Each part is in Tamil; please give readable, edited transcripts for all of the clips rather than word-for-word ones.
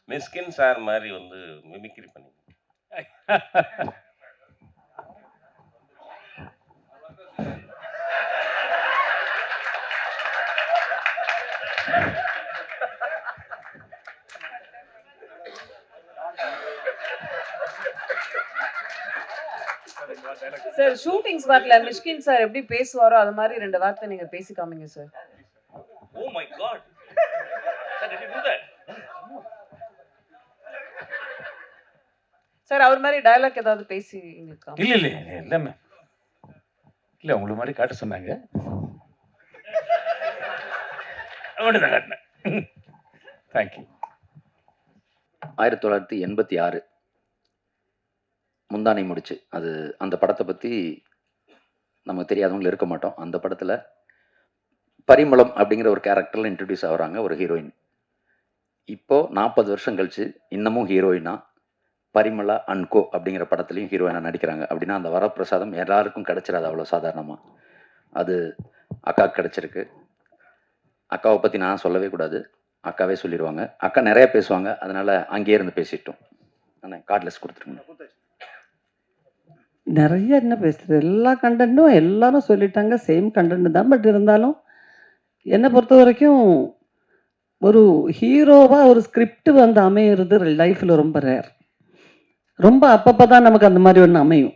மிஸ்கின் சார் மாதிரி வந்து மிமிக்ரி பண்ணி சார் ஷூட்டிங் ஸ்பாட்ல மிஷ்கின் சார் எப்படி பேசுவாரோ அது மாதிரி 2 வார்த்தை நீங்க பேசி காமிங்க sir. Oh my god sir did you do that sir அவர் மாதிரி டயலாக் ஏதாவது பேசி எங்களுக்கு இல்ல இல்ல இல்ல மேம் இல்ல உங்களுக்கு மாதிரி காட்ட சொன்னாங்க அப்படிதான் காட்டினேன். தேங்க்யூ. 1986 முந்தானை முடிச்சு அது அந்த படத்தை பற்றி நமக்கு தெரியாதவங்களும் இருக்க மாட்டோம். அந்த படத்தில் பரிமளம் அப்படிங்கிற ஒரு கேரக்டரில் இன்ட்ரடியூஸ் ஆகுறாங்க ஒரு ஹீரோயின். இப்போது 40 வருஷம் கழிச்சு இன்னமும் ஹீரோயினா பரிமளா அண்ட் கோ அப்படிங்கிற படத்துலையும் ஹீரோயினாக நடிக்கிறாங்க. அப்படின்னா அந்த வரப்பிரசாதம் எல்லாருக்கும் கிடைச்சிடாது அவ்வளோ சாதாரணமாக. அது அக்காவுக்கு கிடச்சிருக்கு. அக்காவை பற்றி நான் சொல்லவே கூடாது, அக்காவே சொல்லிடுவாங்க. அக்கா நிறைய பேசுவாங்க, அதனால் அங்கேயே இருந்து பேசிட்டோம். அண்ணா கார்ட்லெஸ் கொடுத்துருங்க. நிறைய என்ன பேசுகிறது, எல்லா கண்டென்ட்டும் எல்லாரும் சொல்லிட்டாங்க, சேம் கண்டென்ட் தான். பட் இருந்தாலும் என்னை பொறுத்த வரைக்கும் ஒரு ஹீரோவாக ஒரு ஸ்கிரிப்ட் வந்து அமையிறது லைஃப்பில் ரொம்ப ரேர். ரொம்ப அப்பப்போ தான் நமக்கு அந்த மாதிரி ஒன்று அமையும்.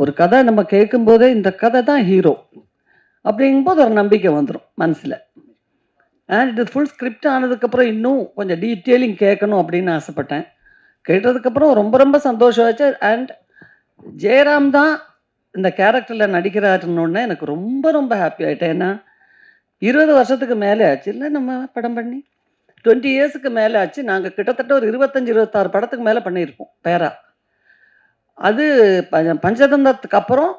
ஒரு கதை நம்ம கேட்கும்போதே இந்த கதை தான் ஹீரோ அப்படிங்கும்போது ஒரு நம்பிக்கை வந்துடும் மனசில். அண்ட் இது ஃபுல் ஸ்கிரிப்ட் ஆனதுக்கப்புறம் இன்னும் கொஞ்சம் டீட்டெயிலிங் கேட்கணும் அப்படின்னு ஆசைப்பட்டேன். கேட்டதுக்கப்புறம் ரொம்ப ரொம்ப சந்தோஷம் ஆச்சு. அண்ட் ஜெயராம் தான் இந்த கேரக்டரில் நடிக்கிறாருன்னொன்னே எனக்கு ரொம்ப ரொம்ப ஹாப்பி ஆகிட்டேன். ஏன்னா 20 வருஷத்துக்கு மேலே ஆச்சு இல்லை நம்ம படம் பண்ணி, 20 இயர்ஸுக்கு மேலே ஆச்சு. நாங்கள் கிட்டத்தட்ட ஒரு 25-26 படத்துக்கு மேலே பண்ணியிருப்போம் பேரா. அது பஞ்சதந்தத்துக்கு அப்புறம்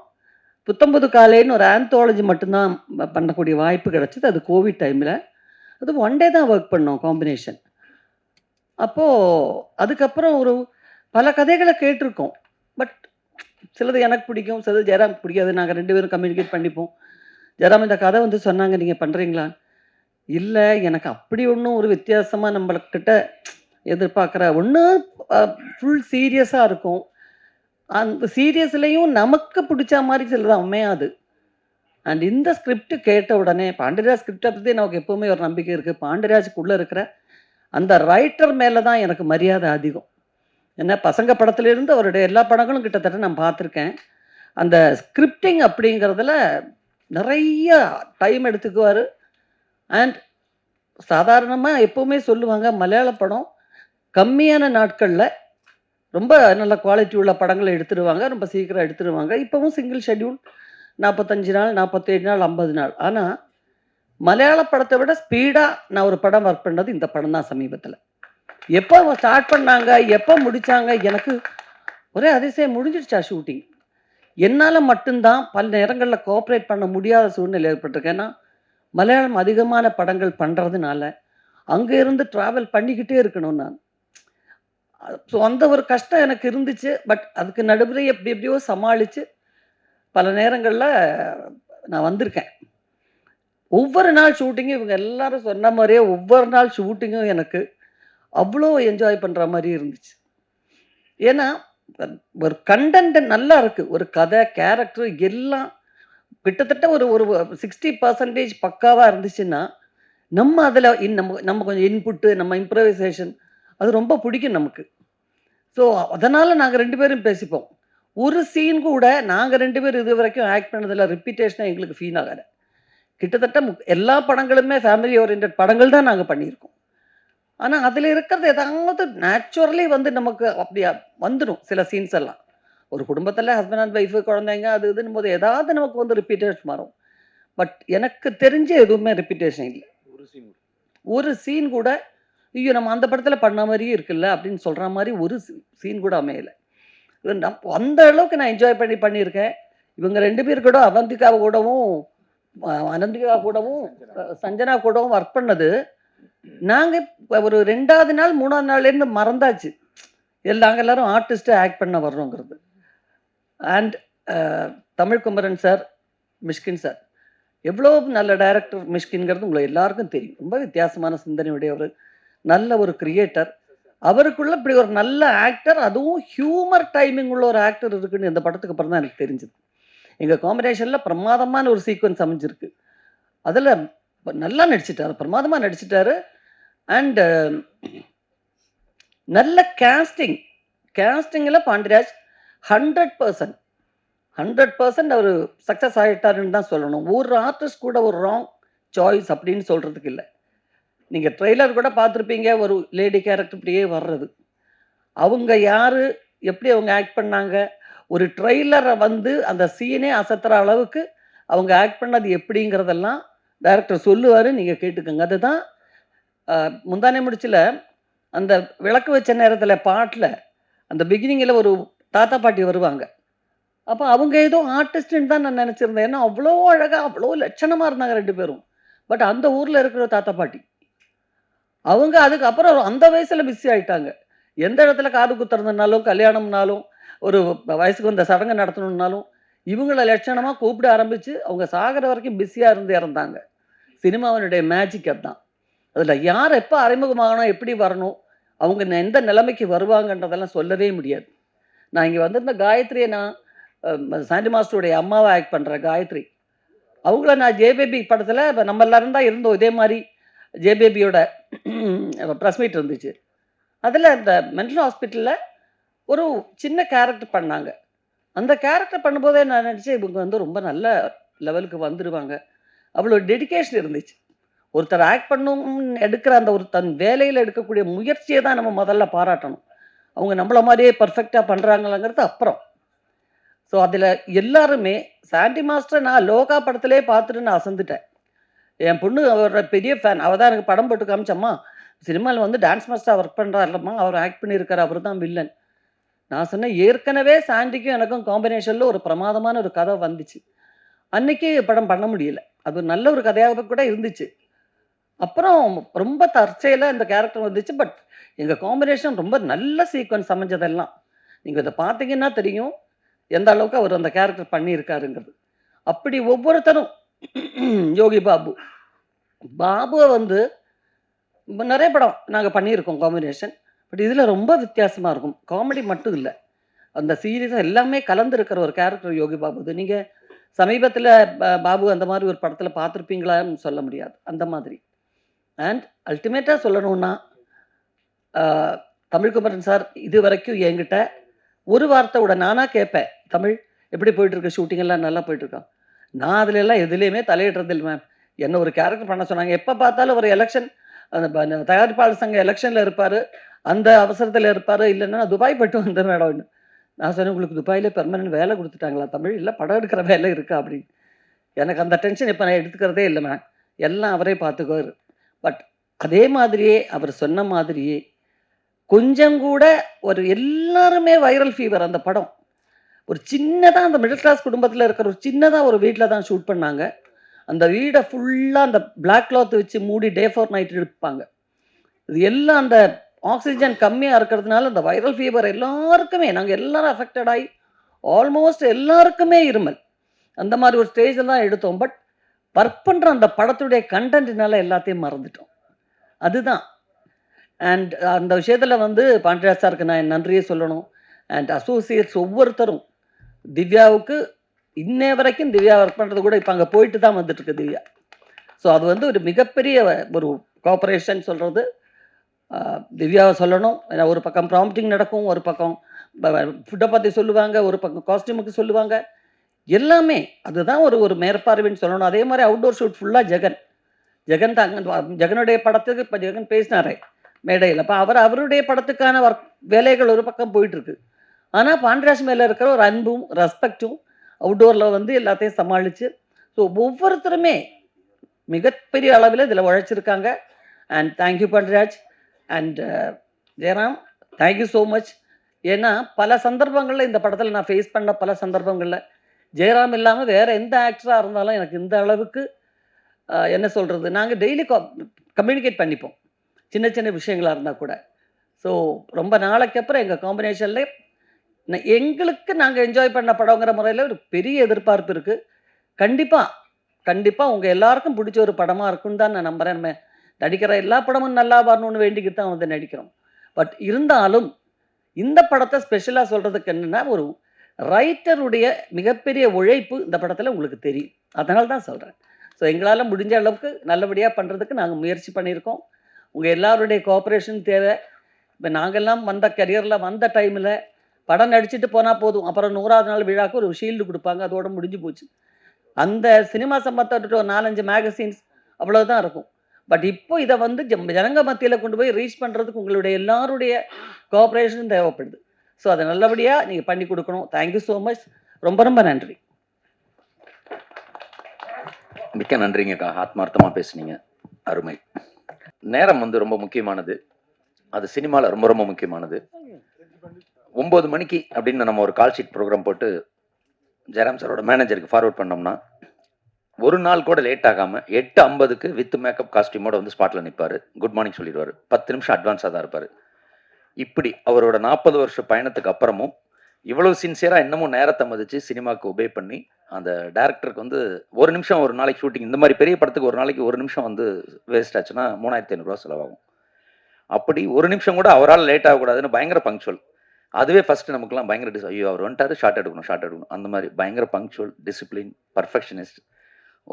புத்தம்புது காலைன்னு ஒரு ஆந்தாலஜி மட்டும்தான் பண்ணக்கூடிய வாய்ப்பு கிடச்சிது. அது கோவிட் டைமில். அது 1 டே தான் ஒர்க் பண்ணோம் காம்பினேஷன். அப்போது அதுக்கப்புறம் ஒரு பல கதைகளை கேட்டிருக்கோம். பட் சிலது எனக்கு பிடிக்கும், சிலது ஜெயராம் பிடிக்காது. நாங்கள் 2 பேரும் கம்யூனிகேட் பண்ணிப்போம். ஜெயராம் இந்த கதை வந்து சொன்னாங்க, நீங்கள் பண்ணுறீங்களா? இல்லை, எனக்கு அப்படி ஒன்றும் ஒரு வித்தியாசமாக நம்மள்கிட்ட எதிர்பார்க்குற ஒன்று ஃபுல் சீரியஸாக இருக்கும். அந்த சீரியஸ்லேயும் நமக்கு பிடிச்ச மாதிரி சிலது அமையாது. அண்ட் இந்த ஸ்கிரிப்ட் கேட்ட உடனே பாண்டியராஜ் ஸ்கிரிப்டை பற்றி நமக்கு எப்போவுமே ஒரு நம்பிக்கை இருக்குது. பாண்டியராஜுக்குள்ளே இருக்கிற அந்த ரைட்டர் மேலே தான் எனக்கு மரியாதை அதிகம். ஏன்னா பசங்க படத்துலேருந்து அவருடைய எல்லா படங்களும் கிட்டத்தட்ட நான் பார்த்துருக்கேன். அந்த ஸ்கிரிப்டிங் அப்படிங்கிறதுல நிறைய டைம் எடுத்துக்குவார். அண்ட் சாதாரணமாக எப்போவுமே சொல்லுவாங்க, மலையாள படம் கம்மியான நாட்களில் ரொம்ப நல்ல குவாலிட்டி உள்ள படங்களை எடுத்துடுவாங்க, ரொம்ப சீக்கிரம் எடுத்துடுவாங்க. இப்போவும் சிங்கிள் ஷெட்யூல் 45 நாள், 47 நாள், 50 நாள். ஆனால் மலையாள படத்தை விட ஸ்பீடாக நான் ஒரு படம் ஒர்க் பண்ணது இந்த படம் தான் சமீபத்தில். எப்போ ஸ்டார்ட் பண்ணாங்க, எப்போ முடித்தாங்க, எனக்கு ஒரே அதிசயம். முடிஞ்சிடுச்சா ஷூட்டிங்? என்னால் மட்டும்தான் பல நேரங்களில் கோஆப்ரேட் பண்ண முடியாத சூழ்நிலை ஏற்பட்டிருக்கு. ஏன்னா மலையாளம் அதிகமான படங்கள் பண்ணுறதுனால அங்கே இருந்து ட்ராவல் பண்ணிக்கிட்டே இருக்கணும் நான். ஸோ அந்த ஒரு கஷ்டம் எனக்கு இருந்துச்சு. பட் அதுக்கு நடுவில் எப்படி எப்படியோ சமாளித்து பல நேரங்களில் நான் வந்திருக்கேன். ஒவ்வொரு நாள் ஷூட்டிங்கும் இவங்க எல்லாரும் சொன்ன மாதிரியே ஒவ்வொரு நாள் ஷூட்டிங்கும் எனக்கு அவ்வளோ என்ஜாய் பண்ணுற மாதிரி இருந்துச்சு. ஏன்னா ஒரு கண்டென்ட் நல்லா இருக்குது, ஒரு கதை, கேரக்டர் எல்லாம் கிட்டத்தட்ட ஒரு ஒரு 60% பக்காவாக இருந்துச்சுன்னா நம்ம அதில் நம்ம கொஞ்சம் இன்புட்டு, நம்ம இம்ப்ரவைசேஷன் அது ரொம்ப பிடிக்கும் நமக்கு. ஸோ அதனால் நாங்கள் 2 பேரும் பேசிப்போம். ஒரு சீன் கூட நாங்கள் 2 பேரும் இது வரைக்கும் ஆக்ட் பண்ணதில் ரிப்பீட்டேஷனாக எங்களுக்கு ஃபீல் ஆகாது. கிட்டத்தட்ட எல்லா படங்களுமே ஃபேமிலி ஓரியன்ட் படங்கள் தான் நாங்கள் பண்ணியிருக்கோம். ஆனால் அதில் இருக்கிறது ஏதாவது நேச்சுரலி வந்து நமக்கு அப்படியா வந்துடும் சில சீன்ஸ் எல்லாம். ஒரு குடும்பத்தில் ஹஸ்பண்ட் அண்ட் ஒய்ஃபு, குழந்தைங்க, அது இதுன்னு போது ஏதாவது நமக்கு வந்து ரிப்பீட்டேஷன் வரும். பட் எனக்கு தெரிஞ்ச எதுவுமே ரிப்பீட்டேஷன் இல்லை. ஒரு சீன் கூட ஐயோ நம்ம அந்த படத்தில் பண்ண மாதிரியே இருக்குல்ல அப்படின்னு சொல்கிற மாதிரி ஒரு சீன் கூட அமையலை. அந்த அளவுக்கு நான் என்ஜாய் பண்ணியிருக்கேன். இவங்க 2 பேர் கூட அவந்திகா கூடவும் அனந்திகா கூடவும் சஞ்சனா கூடவும் ஒர்க் பண்ணது நாங்கள் ஒரு 2வது நாள் 3வது நாள்லேருந்து மறந்தாச்சு நாங்கள் எல்லாரும் ஆர்டிஸ்ட்டை ஆக்ட் பண்ண வர்றோங்கிறது. And Tamil Kumaran sir, Mysskin sir எவ்வளோ நல்ல டைரக்டர் மிஷ்கின்கிறது உங்களை எல்லாருக்கும் தெரியும். ரொம்ப வித்தியாசமான சிந்தனையுடைய ஒரு நல்ல ஒரு கிரியேட்டர். அவருக்குள்ள இப்படி ஒரு நல்ல ஆக்டர், அதுவும் ஹியூமர் டைமிங் உள்ள ஒரு ஆக்டர் இருக்குன்னு இந்த படத்துக்கு அப்புறம் தான் எனக்கு தெரிஞ்சது. எங்க காம்பினேஷன்ல பிரமாதமான ஒரு சீக்வென்ஸ் அமைஞ்சிருக்கு. அதுல நல்லா நடிச்சிட்டாரு, பிரமாதமா நடிச்சிட்டாரு. அண்ட் நல்ல கேஸ்டிங்ல பாண்டிராஜ் 100% அவர் சக்ஸஸ் ஆகிட்டாருன்னு தான் சொல்லணும். ஒரு ஆர்டிஸ்ட் கூட ஒரு ராங் சாய்ஸ் அப்படின்னு சொல்றதுக்கு இல்லை. நீங்கள் ட்ரெய்லர் கூட பார்த்துருப்பீங்க, ஒரு லேடி கேரக்டர் இப்படியே வர்றது. அவங்க யார், எப்படி அவங்க ஆக்ட் பண்ணாங்க, ஒரு ட்ரெய்லரை வந்து அந்த சீனே அசத்துற அளவுக்கு அவங்க ஆக்ட் பண்ணது எப்படிங்கிறதெல்லாம் டைரக்டர் சொல்லுவார், நீங்கள் கேட்டுக்கோங்க. அதுதான் முந்தானே முடிச்சில் அந்த விளக்கு வச்ச நேரத்தில் பாட்டில் அந்த பிகினிங்கில் ஒரு தாத்தா பாட்டி வருவாங்க. அப்போ அவங்க ஏதோ ஆர்டிஸ்ட்டுன்னு தான் நான் நினச்சிருந்தேன். ஏன்னா அவ்வளோ அழகாக அவ்வளோ லட்சணமாக இருந்தாங்க 2 பேரும். பட் அந்த ஊரில் இருக்கிற தாத்தா பாட்டி அவங்க அதுக்கப்புறம் அந்த வயசில் பிஸி ஆகிட்டாங்க. எந்த இடத்துல காது குத்துறதுனாலும், கல்யாணம்னாலும், ஒரு வயசுக்கு வந்த சடங்கு நடத்தணுன்னாலும் இவங்கள லட்சணமாக கூப்பிட ஆரம்பித்து அவங்க சாகிற வரைக்கும் பிஸியாக இருந்து இறந்தாங்க. சினிமாவினுடைய மேஜிக் அதுதான். அதில் யார் எப்போ அறிமுகமாகணும், எப்படி வரணும், அவங்க எந்த நிலைமைக்கு வருவாங்கன்றதெல்லாம் சொல்லவே முடியாது. நான் இங்கே வந்திருந்த காயத்ரியை, நான் சாண்டி மாஸ்டருடைய அம்மாவை ஆக்ட் பண்ணுறேன் காயத்ரி. அவங்கள நான் ஜேபேபி படத்தில் நம்ம எல்லாரும் தான் இருந்தோம். இதே மாதிரி ஜேபேபியோட ப்ரெஸ் மீட் இருந்துச்சு. அதில் இந்த மென்டல் ஹாஸ்பிட்டலில் ஒரு சின்ன கேரக்டர் பண்ணாங்க. அந்த கேரக்டர் பண்ணும்போதே நான் நினச்சேன் இவங்க வந்து ரொம்ப நல்ல லெவலுக்கு வந்துடுவாங்க. அவ்வளோ டெடிக்கேஷன் இருந்துச்சு. ஒருத்தர் ஆக்ட் பண்ணணும்னு எடுக்கிற அந்த ஒரு தன் வேலையில் எடுக்கக்கூடிய முயற்சியை தான் நம்ம முதல்ல பாராட்டணும். அவங்க நம்மள மாதிரியே பர்ஃபெக்டாக பண்ணுறாங்களாங்கிறது அப்புறம். ஸோ அதில் எல்லாருமே சாண்டி மாஸ்டரை நான் லோகா படத்திலே பார்த்துட்டு நான் அசந்துட்டேன். என் பொண்ணு அவரோட பெரிய ஃபேன். அவள் தான் எனக்கு படம் போட்டு காமிச்சம்மா, சினிமாவில் வந்து டான்ஸ் மாஸ்டராக ஒர்க் பண்ணுறாருலம்மா, அவர் ஆக்ட் பண்ணியிருக்காரு, அவர் தான் வில்லன். நான் சொன்னேன், ஏற்கனவே சாண்டிக்கும் எனக்கும் காம்பினேஷனில் ஒரு பிரமாதமான ஒரு கதை வந்துச்சு. அன்னைக்கு படம் பண்ண முடியல. அது நல்ல ஒரு கதையாக கூட இருந்துச்சு. அப்புறம் ரொம்ப தற்செயலாக இந்த கேரக்டர் வந்துச்சு. பட் எங்கள் காம்பினேஷன் ரொம்ப நல்ல சீக்வன்ஸ் அமைஞ்சதெல்லாம் நீங்கள் இதை பார்த்தீங்கன்னா தெரியும் எந்த அளவுக்கு அவர் அந்த கேரக்டர் பண்ணியிருக்காருங்கிறது. அப்படி ஒவ்வொருத்தரும் யோகி பாபுவை வந்து நிறைய படம் நாங்கள் பண்ணியிருக்கோம் காம்பினேஷன். பட் இதில் ரொம்ப வித்தியாசமாக இருக்கும். காமெடி மட்டும் இல்லை, அந்த சீரியஸாக எல்லாமே கலந்துருக்கிற ஒரு கேரக்டர் யோகி பாபு. இது நீங்கள் சமீபத்தில் பாபு அந்த மாதிரி ஒரு படத்தில் பார்த்துருப்பீங்களான்னு சொல்ல முடியாது, அந்த மாதிரி. அண்ட் அல்டிமேட்டாக சொல்லணுன்னா தமிழ்குமரன் சார் இது வரைக்கும் என்கிட்ட ஒரு வார்த்தை விட நானாக கேட்பேன், தமிழ் எப்படி போயிட்டுருக்கு, ஷூட்டிங்கெல்லாம் நல்லா போயிட்டுருக்கான். நான் அதில் எல்லாம் எதுலேயுமே தலையிடுறதில்லை மேம். என்ன ஒரு கேரக்டர் பண்ண சொன்னாங்க, எப்போ பார்த்தாலும் ஒரு எலெக்ஷன், அந்த தயாரிப்பாளர் சங்க எலெக்ஷனில் இருப்பார், அந்த அவசரத்தில் இருப்பார், இல்லைன்னா துபாய் போய்ட்டு வந்த மேடம். நான் சொன்னேன், உங்களுக்கு துபாயில் பெர்மனன்ட் வேலை கொடுத்துட்டாங்களா தமிழ், இல்லை படம் எடுக்கிற வேலை இருக்கா அப்படின்னு. எனக்கு அந்த டென்ஷன் இப்போ நான் எடுத்துக்கிறதே இல்லை மேம், எல்லாம் அவரே பார்த்துக்குவார். பட் அதே மாதிரியே அவர் சொன்ன மாதிரியே கொஞ்சம் கூட ஒரு எல்லாருமே வைரல் ஃபீவர். அந்த படம் ஒரு சின்னதாக அந்த மிடில் கிளாஸ் குடும்பத்தில் இருக்கிற ஒரு சின்னதாக ஒரு வீட்டில் தான் ஷூட் பண்ணாங்க. அந்த வீடை ஃபுல்லாக அந்த பிளாக் கிளாத் வச்சு மூடி டே ஃபார் நைட் எடுப்பாங்க. இது எல்லாம் அந்த ஆக்சிஜன் கம்மியாக இருக்கிறதுனால அந்த வைரல் ஃபீவர் எல்லாருக்குமே, நாங்கள் எல்லாரும் அஃபெக்டட் ஆகி ஆல்மோஸ்ட் எல்லாருக்குமே இருமல். அந்த மாதிரி ஒரு ஸ்டேஜில் தான் எடுத்தோம். பட் ஒர்க் பண்ணுற அந்த படத்துடைய கண்டென்ட்னால எல்லாத்தையும் மறந்துட்டோம். அதுதான். அண்ட் அந்த விஷயத்தில் வந்து பாண்டியராஜ் சாருக்கு நான் என் நன்றியே சொல்லணும். அண்ட் அசோசியேட்ஸ் ஒவ்வொருத்தரும், திவ்யாவுக்கு இன்னே வரைக்கும் திவ்யா ஒர்க் பண்ணுறது கூட இப்போ அங்கே போயிட்டு தான் வந்துட்டுருக்கு திவ்யா. ஸோ அது வந்து ஒரு மிகப்பெரிய ஒரு கோஆப்ரேஷன் சொல்கிறது திவ்யாவை சொல்லணும். ஏன்னா ஒரு பக்கம் ப்ராம்ப்டிங் நடக்கும், ஒரு பக்கம் ஃபுட்டை பற்றி சொல்லுவாங்க, ஒரு பக்கம் காஸ்டியூமுக்கு சொல்லுவாங்க, எல்லாமே அதுதான் ஒரு மேற்பார்வைன்னு சொல்லணும். அதே மாதிரி அவுட்டோர் ஷூட் ஃபுல்லாக ஜெகன் தான். ஜெகனுடைய படத்துக்கு இப்போ ஜெகன் பேசினாரே மேடையில், அப்போ அவருடைய படத்துக்கான வேலைகள் ஒரு பக்கம் போயிட்டுருக்கு. ஆனால் பாண்டியராஜ் மேலே இருக்கிற ஒரு அன்பும் ரெஸ்பெக்டும் அவுட்டோரில் வந்து எல்லாத்தையும் சமாளித்து, ஸோ ஒவ்வொருத்தருமே மிகப்பெரிய அளவில் இதில் உழைச்சிருக்காங்க. And thank you Pandiraj and Jayaram, thank you so much. ஏன்னா பல சந்தர்ப்பங்களில் இந்த படத்தில் நான் ஃபேஸ் பண்ண பல சந்தர்ப்பங்களில் ஜெயராம் இல்லாமல் வேறு எந்த ஆக்டராக இருந்தாலும் எனக்கு இந்த அளவுக்கு என்ன சொல்கிறது, நாங்கள் டெய்லி கம்யூனிகேட் பண்ணிப்போம் சின்ன சின்ன விஷயங்களாக இருந்தால் கூட. ஸோ ரொம்ப நாளைக்கு அப்புறம் எங்கள் காம்பினேஷனில் எங்களுக்கு நாங்கள் என்ஜாய் பண்ண படங்கிற முறையில் ஒரு பெரிய எதிர்பார்ப்பு இருக்குது. கண்டிப்பாக உங்கள் எல்லாருக்கும் பிடிச்ச ஒரு படமாக இருக்குன்னு தான் நான் நம்புகிறேன். நம்ம நடிக்கிற எல்லா படமும் நல்லா வரணும்னு வேண்டிக்கிட்டு தான் வந்து நடிக்கிறோம். பட் இருந்தாலும் இந்த படத்தை ஸ்பெஷலாக சொல்கிறதுக்கு என்னென்னா, ஒரு ரைட்டருடைய மிகப்பெரிய உழைப்பு இந்த படத்தில் உங்களுக்கு தெரியும். அதனால தான் சொல்கிறேன். ஸோ எங்களால் முடிஞ்ச அளவுக்கு நல்லபடியாக பண்ணுறதுக்கு நாங்கள் முயற்சி பண்ணியிருக்கோம். உங்கள் எல்லாருடைய கோஆப்ரேஷன் தேவை. இப்போ நாங்கள்லாம் வந்த கரியரில் வந்த டைமில் படம் நடிச்சுட்டு போனால் போதும், அப்புறம் 100வது நாள் விழாவுக்கு ஒரு ஷீல்டு கொடுப்பாங்க, அதோட முடிஞ்சு போச்சு. அந்த சினிமா சம்பந்தப்பட்ட ஒரு 4-5 மேகசின்ஸ் அவ்வளோதான் இருக்கும். பட் இப்போ இதை வந்து ஜனங்க மத்தியில் கொண்டு போய் ரீச் பண்ணுறதுக்கு உங்களுடைய எல்லாருடைய கோஆப்ரேஷனும் தேவைப்படுது. ஸோ அதை நல்லபடியாக நீங்கள் பண்ணி கொடுக்கணும். Thank you so much. ரொம்ப ரொம்ப நன்றி. மிக்க நன்றிங்கக்கா, ஆத்மார்த்தமாக பேசுனீங்க, அருமை. நேரம் வந்து ரொம்ப முக்கியமானது, அது சினிமாவில் ரொம்ப ரொம்ப முக்கியமானது. 9 மணிக்கு அப்படின்னு நம்ம ஒரு கால் ஷீட் ப்ரோக்ராம் போட்டு ஜெயராம் சாரோட மேனேஜருக்கு ஃபார்வர்ட் பண்ணோம்னா, ஒரு நாள் கூட லேட் ஆகாமல் 8:50க்கு வித் மேக்கப் காஸ்டியூமோட வந்து ஸ்பாட்டில் நிற்பார், குட் மார்னிங் சொல்லிடுவார். 10 நிமிஷம் அட்வான்ஸாக தான் இருப்பார். இப்படி அவரோட 40 வருஷ பயணத்துக்கு அப்புறமும் இவ்வளவு சின்சியராக இன்னமும் நேரத்தை மதித்து சினிமாவுக்கு ஒபே பண்ணி, அந்த டேரக்டருக்கு வந்து ஒரு நிமிஷம் ஒரு நாளைக்கு ஷூட்டிங், இந்த மாதிரி பெரிய படத்துக்கு ஒரு நாளைக்கு ஒரு நிமிஷம் வந்து வேஸ்ட் ஆச்சுன்னா 3500 ரூபா செலவாகும். அப்படி ஒரு நிமிஷம் கூட அவரால் லேட் ஆகக்கூடாதுன்னு பயங்கர பங்க்சுவல். அதுவே ஃபஸ்ட்டு நமக்குலாம் பயங்கர ஐயோ அவர் வந்துட்டாரு, ஷார்ட் எடுக்கணும். அந்த மாதிரி பயங்கர பங்க்சுவல், டிசிப்ளின், பர்ஃபெக்ஷனிஸ்ட்,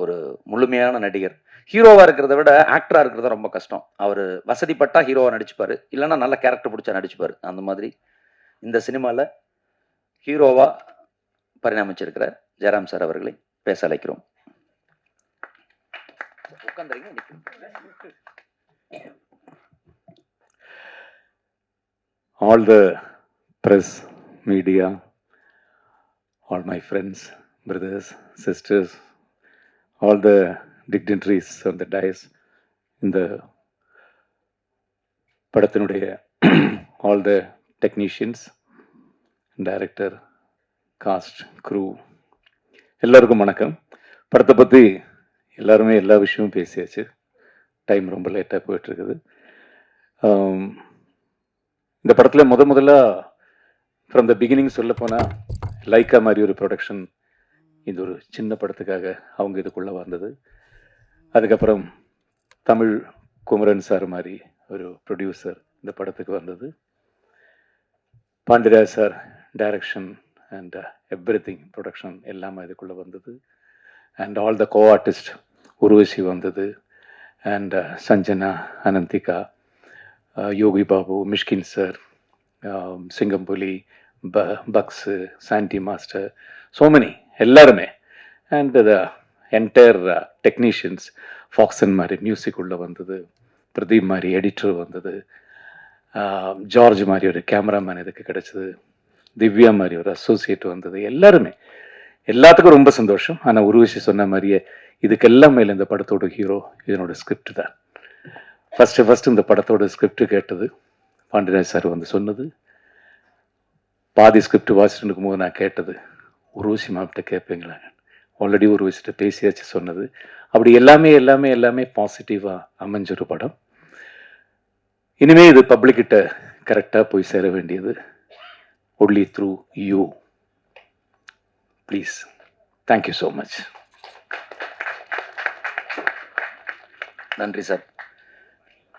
ஒரு முழுமையான நடிகர். ஹீரோவாக இருக்கிறத விட ஆக்டராக இருக்கிறது ரொம்ப கஷ்டம். அவர் வசதிப்பட்டா ஹீரோவாக நடிச்சுப்பார், இல்லைன்னா நல்ல கேரக்டர் பிடிச்சா நடிச்சுப்பார். அந்த மாதிரி இந்த சினிமாவில் ஹீரோவாக பரிணாமிச்சிருக்கிற ஜெயராம் சார் அவர்களை பேச அழைக்கிறோம். All the press, media, all my friends, brothers, sisters, all the dignitaries on the dais, இந்த படத்தினுடைய all the technicians, director, cast, crew, எல்லாருக்கும் வணக்கம். படத்தை பற்றி எல்லாருமே எல்லா விஷயமும் பேசியாச்சு. டைம் ரொம்ப லேட்டாக போயிட்டுருக்குது. இந்த படத்தில் முதல்ல ஃப்ரம் த பிகினிங் சொல்ல போனால் லைக்கா மாதிரி ஒரு ப்ரொடக்ஷன் இது ஒரு சின்ன படத்துக்காக அவங்க இதுக்குள்ளே வந்தது. அதுக்கப்புறம் தமிழ் குமரன் சார் மாதிரி ஒரு ப்ரொடியூசர் இந்த படத்துக்கு வந்தது. Pandiraj sir direction and everything production எல்லாமே இதுக்குள்ளே வந்தது. And all the co artist உருவசி வந்தது. And Sanjana, Ananthika, Yogi Babu, Mysskin sir, Singampuli, Bucks, Sandy master, so many, எல்லாருமே. அண்ட் த என்டையர் டெக்னீஷியன்ஸ், ஃபாக்சன் மாதிரி மியூசிக் உள்ளே வந்தது, பிரதீப் மாதிரி எடிட்டர் வந்தது, ஜார்ஜ் மாதிரி ஒரு கேமராமேன் இதுக்கு கிடச்சிது, திவ்யா மாதிரி ஒரு அசோசியேட் வந்தது. எல்லாருமே எல்லாத்துக்கும் ரொம்ப சந்தோஷம். ஆனால் உருவசி சொன்ன மாதிரியே இதுக்கெல்லாம் மேலே இந்த படத்தோட ஹீரோ இதனோட ஸ்கிரிப்ட் தான். ஃபஸ்ட்டு இந்த படத்தோட ஸ்கிரிப்ட் கேட்டது பாண்டியராஜ் சார் வந்து சொன்னது. பாதி ஸ்கிரிப்ட் வாசிட்டு இருக்கும்போது நான் கேட்டது, உருவசி மாப்பிட்ட கேட்பீங்களா, ஆல்ரெடி உருவசிட்ட பேசியாச்சு சொன்னது. அப்படி எல்லாமே பாசிட்டிவாக அமைஞ்ச ஒரு படம். இனிமேல் இது பப்ளிக்கிட்ட கரெக்டாக போய் சேர வேண்டியது only through you. Please, thank you so much. நன்றி சார்.